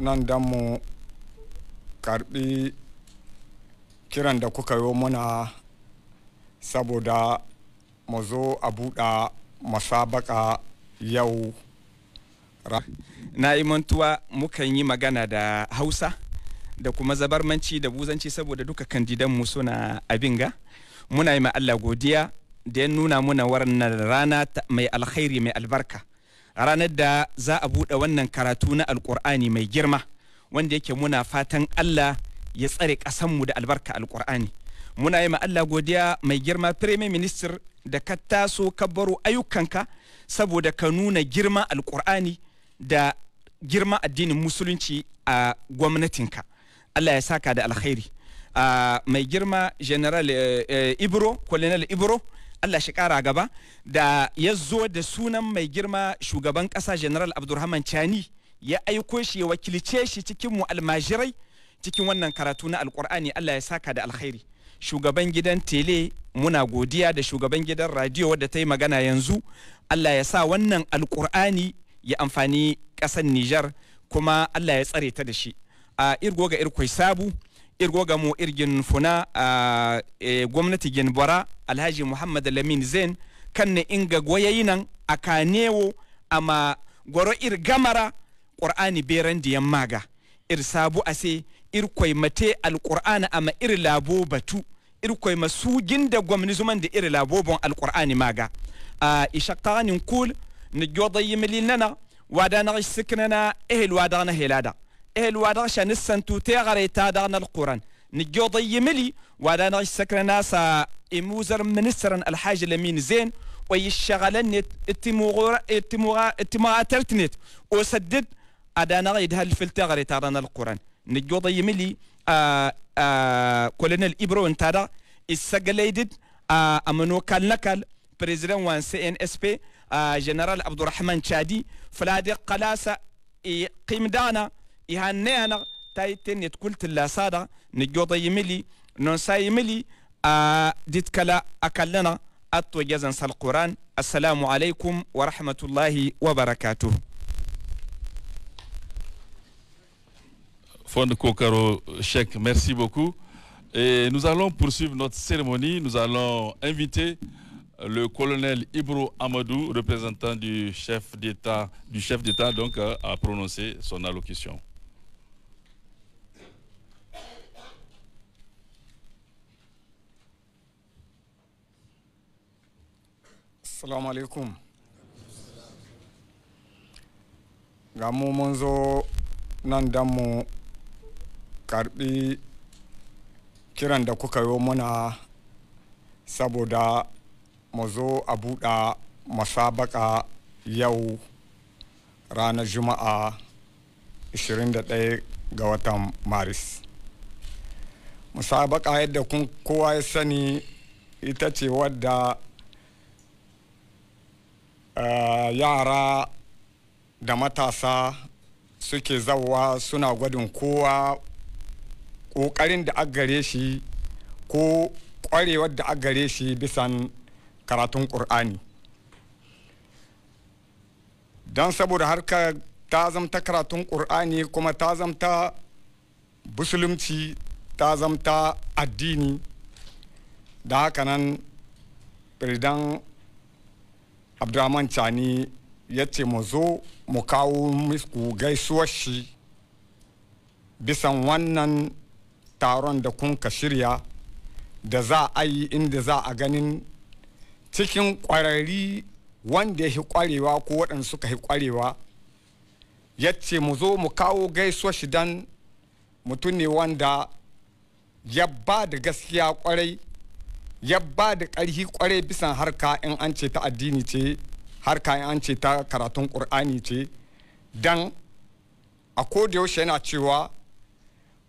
nan dan mu karbi kiran da kuka yi muna saboda mu zo a buɗa masabaka yau. Na yi mantuwa mukan yi magana da Hausa da kuma zabarmanci da buzanci saboda duka kandidan mu suna abin ga. Muna yi ma Allah godiya da ya nuna muna wannan rana mai alkhairi mai albarka. Ranar da za a buɗe wannan karatu na Alƙur'ani mai girma wanda yake muna fatan Allah ya tsare ƙasanmu da albarka Alƙur'ani. Muna yi ma Allah godiya mai girma Premier Minister da ka taso ka baro ayyukanka saboda ka nuna girma Alƙur'ani da girma addinin musulunci a gwamnatinka. Allah ya saka da alkhairi. Mai girma General Ibro, Colonel Ibro, Allah shi kara gaba da ya zo da sunan mai girma shugaban ƙasa General Abdurrahman Chani ya aiko shi ya wakilce shi cikin mu almajirai cikin wannan karatu na Alƙur'ani. Allah ya saka da alkhairi. Shugaban gidan tele muna godiya da shugaban gidan radio wadda ta yi magana yanzu. Allah ya sa wannan Alƙur'ani ya amfani ƙasar Nijar kuma Allah ya tsare ta da shi. Irgo ga irkwai sabu, irgo ga mu irgin funa gwamnati gin bara Alhaji Muhammad Lamin Zain kan ne inga goyayi nan a kanewo ama goro ir gamara Qur'ani beran diyan maga ir sabu ase irkwai mate Alƙur'ani ama ir labo batu irkwai masugin da gwamni zuman da ir labobon Alƙur'ani maga ishaqanin kul ni jodayi milinana wadana siknana ehel wadana helada ehel wadana shanissantu tegareta dana Alquran ni jodayi mili wadana siknana sa imuzar ministran Alhaji Lamin Zain ويشغلن اتماعاتلتنت وسدد أدانا غيد هالفلتغري تارانا القرآن نجوضا يملي كولونيل إبرو انتادا السجليدد أمنو كال نكال بريزيدنت وان CNSP جنرال عبد الرحمن شادي فلادي قلاسة قيم دانا إهانيانا تايتين يتقولت اللاسادة نجوضا يملي نونسا يملي ديت كلا أكلنا أطو جزن القرآن. السلام عليكم ورحمة الله وبركاته. Fond Kokaro Cheikh, merci beaucoup. Et nous allons poursuivre notre cérémonie. Nous allons inviter le colonel Ibro Amadou, représentant du chef d'État, donc à prononcer son allocution. Assalamu alaikum. Ga mu mun zo nan dan mu karbi kiran da kuka yi muna saboda mu zo a buɗa masabaka yau ranar Juma'a 21 ga watan Maris. Musabaka yadda kowa ya sani ita ce wadda yara da matasa suke zawa suna gwadin kowa ƙoƙarin da aka gare shi ko ƙwarewar da aka gare shi bisan karatun ƙur'ani. Don saboda harka ta zamta karatun ƙur'ani kuma ta zamta musulunci ta zamta addini da haka nan President Abdurrahman Chani ya ce mu zo mu kawo muku gaisuwar shi bisan wannan taron da kun ka shirya da za a yi inda za a ganin cikin ƙwararri wanda ya ƙwarewa ko waɗanda suka ƙwarewa. Ya ce mu zo mu kawo gaisuwar shi don mutum ne wanda ya ba da gaskiya ƙwarai, ya ba da ƙarfi ƙwarai bisan harka in an ce ta addini ce, harka in an ce ta karatun ƙur'ani ce. Dan a kodayaushe yana cewa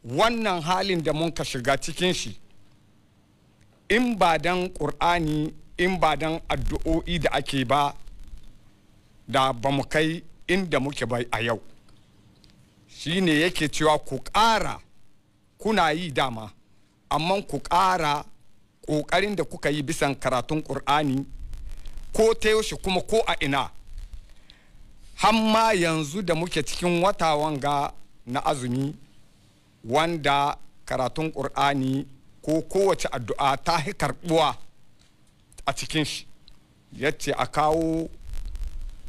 wannan halin da mun ka shiga cikin shi in ba dan ƙur'ani, in ba dan addu'o'i da ake ba da ba mu kai inda muke bai a yau. Shi ne yake cewa ku ƙara, kuna yi dama amma ku ƙara ƙoƙarin da kuka yi bisan karatun ƙur'ani ko ta yaushe kuma ko a ina. Hamma yanzu da muke cikin wata wanga na azumi wanda karatun ƙur'ani ko kowace addu'a ta hi karɓuwa a cikin shi, yace a kawo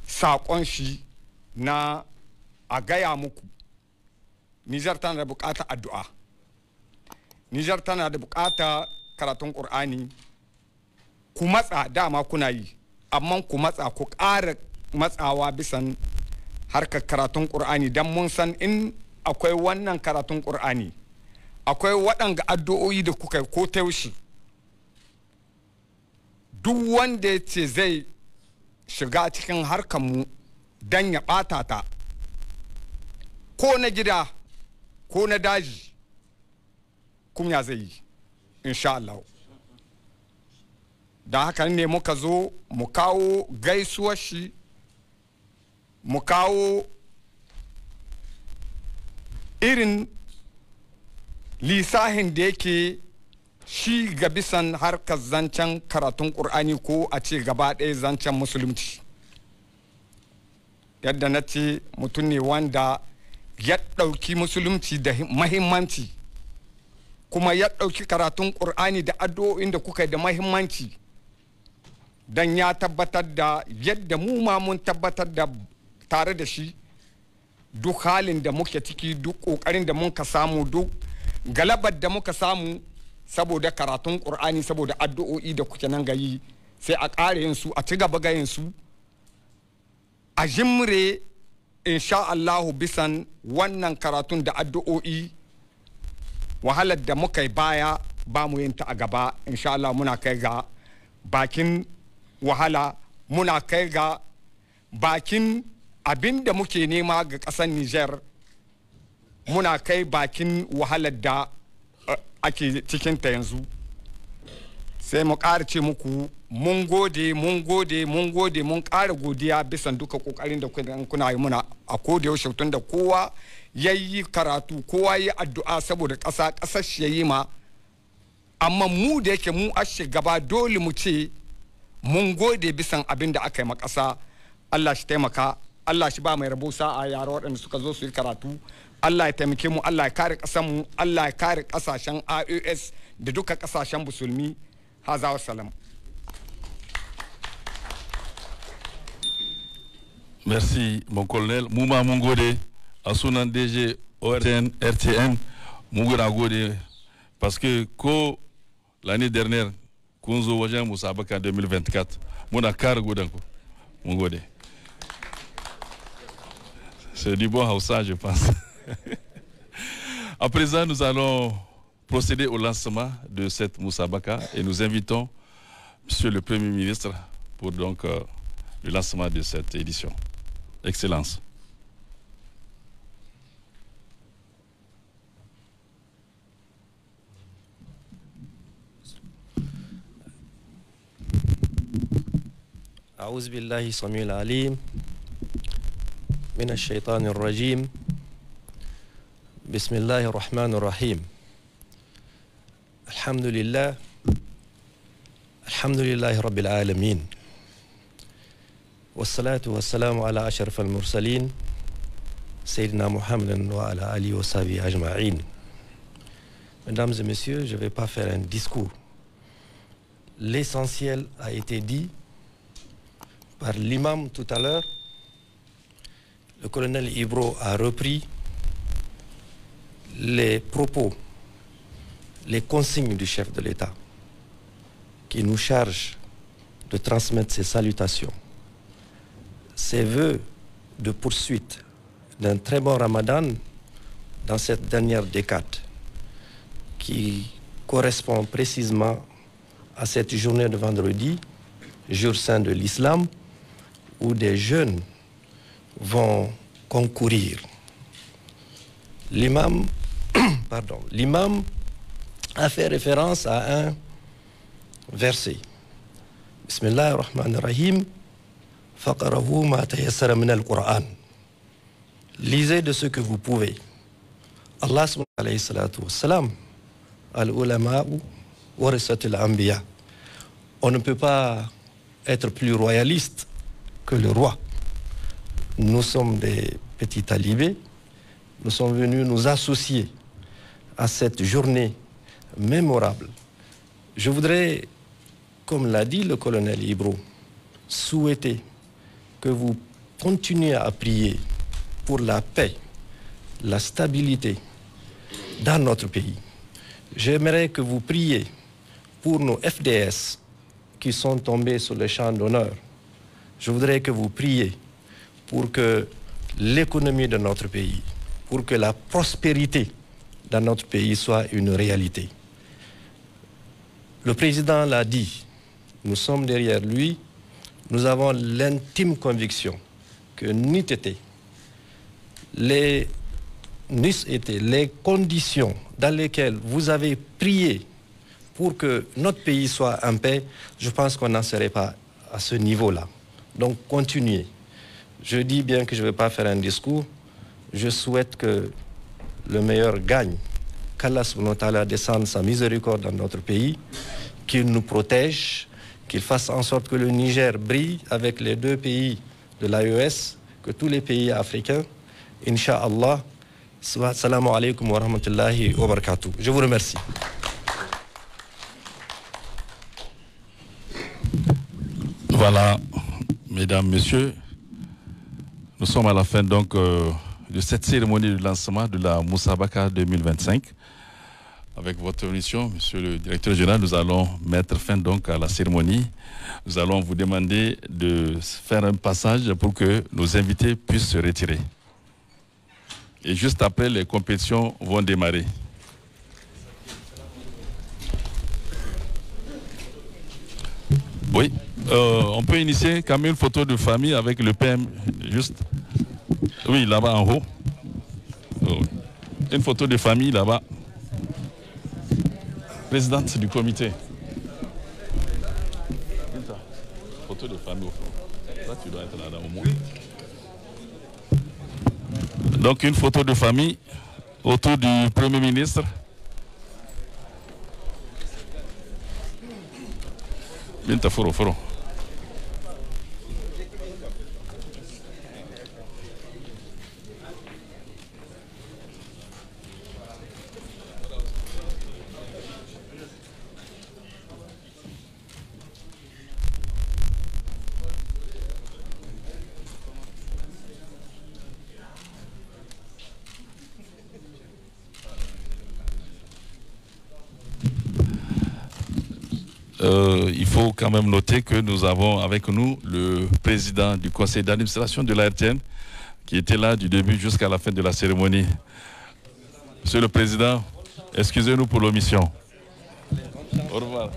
saƙon shi na a gaya muku Nijar tana da buƙatar addu'a, Nijar tana da buƙatar karatun ƙur'ani. Ku matsa, dama kuna yi, amma ku matsa, ku ƙara matsawa bisan harkar karatun ƙur'ani, don mun san in akwai wannan karatun ƙur'ani, akwai waɗanga addu'o'i da kuka ko ta yaushe, duk wanda ya ce zai shiga cikin harkar mu don ya ɓata ta, ko na gida ko na daji, kunya zai yi insha Allah. Da haka ne muka zo mu kawo gaisuwar shi, mu kawo irin lisahin da yake shi ga bisan harkar zancen karatun ƙur'ani ko a ce gaba ɗaya zancen musulunci. Yadda na ce mutum ne wanda ya ɗauki musulunci da mahimmanci, kuma ya ɗauki karatun ƙur'ani da addu'o'in da kuka da mahimmanci, don ya tabbatar da yadda mu ma mun tabbatar da tare da shi duk halin da muke ciki, duk ƙoƙarin da muka samu, duk galabar da muka samu saboda karatun ƙur'ani, saboda addu'o'i da kuke nan gayi, sai a ƙara yin su, a ci gaba ga yin su, a jimre insha Allahu bisan wannan karatun da addu'o'i. Wahalar da muka yi baya ba mu yin ta a gaba insha Allah. Muna kai ga bakin wahala, muna kai ga bakin abin da muke nema ga ƙasar Niger, muna kai bakin wahalar da ake cikinta yanzu. Sai mu ƙara ce muku mun gode, mun gode, mun gode, mun ƙara godiya bisan duka ƙoƙarin da kuna yi muna a koda yaushe, tun da kowa ya yi karatu, kowa ya yi addu'a saboda ƙasa, ƙasar shi ya yi ma. Amma mu da yake mu ashe gaba, dole mu ce mun gode bisan abin da aka yi ma ƙasa. Allah shi taimaka, Allah shi ba mai rabo sa'a yara waɗanda suka zo su yi karatu. Allah ya taimake mu, Allah ya kare ƙasar mu, Allah ya kare ƙasashen IOS da duka ƙasashen musulmi. Haza wa salam. Merci mon colonel. Mouma Mungode, à son DG ORTN, RTN, Mungona Gode, parce que l'année dernière, Kunzo Wajan Moussabaka 2024, Mouna Kar Godanko, Mungode. C'est du bon Hausa, je pense. À présent, nous allons procéder au lancement de cette Moussabaka et nous invitons Monsieur le Premier ministre pour donc le lancement de cette édition. Excellence. أعوذ بالله السميع العليم من الشيطان الرجيم بسم الله الرحمن الرحيم الحمد لله رب العالمين والصلاة والسلام على أشرف المرسلين سيدنا محمد وعلى آله وصحبه أجمعين. Mesdames et messieurs, je ne vais pas faire un discours. L'essentiel a été dit par l'imam tout à l'heure. Le colonel Ibro a repris les propos, les consignes du chef de l'État qui nous charge de transmettre ses salutations, ses vœux de poursuite d'un très bon Ramadan dans cette dernière décade qui correspond précisément à cette journée de vendredi, jour saint de l'islam, où des jeunes vont concourir. L'imam a fait référence à un verset. Bismillah ar-Rahman ar-Rahim. Faqarahu ma tayassara min al-Qur'an. Lisez de ce que vous pouvez. Allah alayhi salatu wassalam. Al-ulama'u warisatul anbiya. On ne peut pas être plus royaliste que le roi. Nous sommes des petits talibés nous sommes venus nous associer à cette journée mémorable. Je voudrais, comme l'a dit le colonel Ibro, souhaiter que vous continuiez à prier pour la paix, la stabilité dans notre pays. J'aimerais que vous priez pour nos FDS qui sont tombés sur le champ d'honneur. Je voudrais que vous priez pour que l'économie de notre pays, pour que la prospérité dans notre pays soit une réalité. Le président l'a dit, nous sommes derrière lui, nous avons l'intime conviction que n'eût été les conditions dans lesquelles vous avez prié pour que notre pays soit en paix, je pense qu'on n'en serait pas à ce niveau-là. Donc continuez. Je dis bien que je ne vais pas faire un discours. Je souhaite que le meilleur gagne, qu'Allah subhanahu wa ta'ala descende sa miséricorde dans notre pays, qu'il nous protège, qu'il fasse en sorte que le Niger brille avec les 2 pays de l'AES, que tous les pays africains, Inch'Allah. Assalamu alaikum wa rahmatullahi wa barakatuh. Je vous remercie. Voilà, mesdames, messieurs, nous sommes à la fin donc de cette cérémonie de lancement de la Moussabaka 2025. Avec votre permission, monsieur le directeur général, nous allons mettre fin donc à la cérémonie. Nous allons vous demander de faire un passage pour que nos invités puissent se retirer. Et juste après, les compétitions vont démarrer. Oui, on peut initier quand même une photo de famille avec le PM, juste. Oui, là-bas en haut. Une photo de famille là-bas. Présidente du comité. Photo de famille au fond. Là, tu dois être là au moins. Donc une photo de famille autour du Premier ministre. Binta Foro Foro. Il faut quand même noter que nous avons avec nous le président du conseil d'administration de l'ARTN qui était là du début jusqu'à la fin de la cérémonie. Monsieur le président, excusez-nous pour l'omission. Au revoir.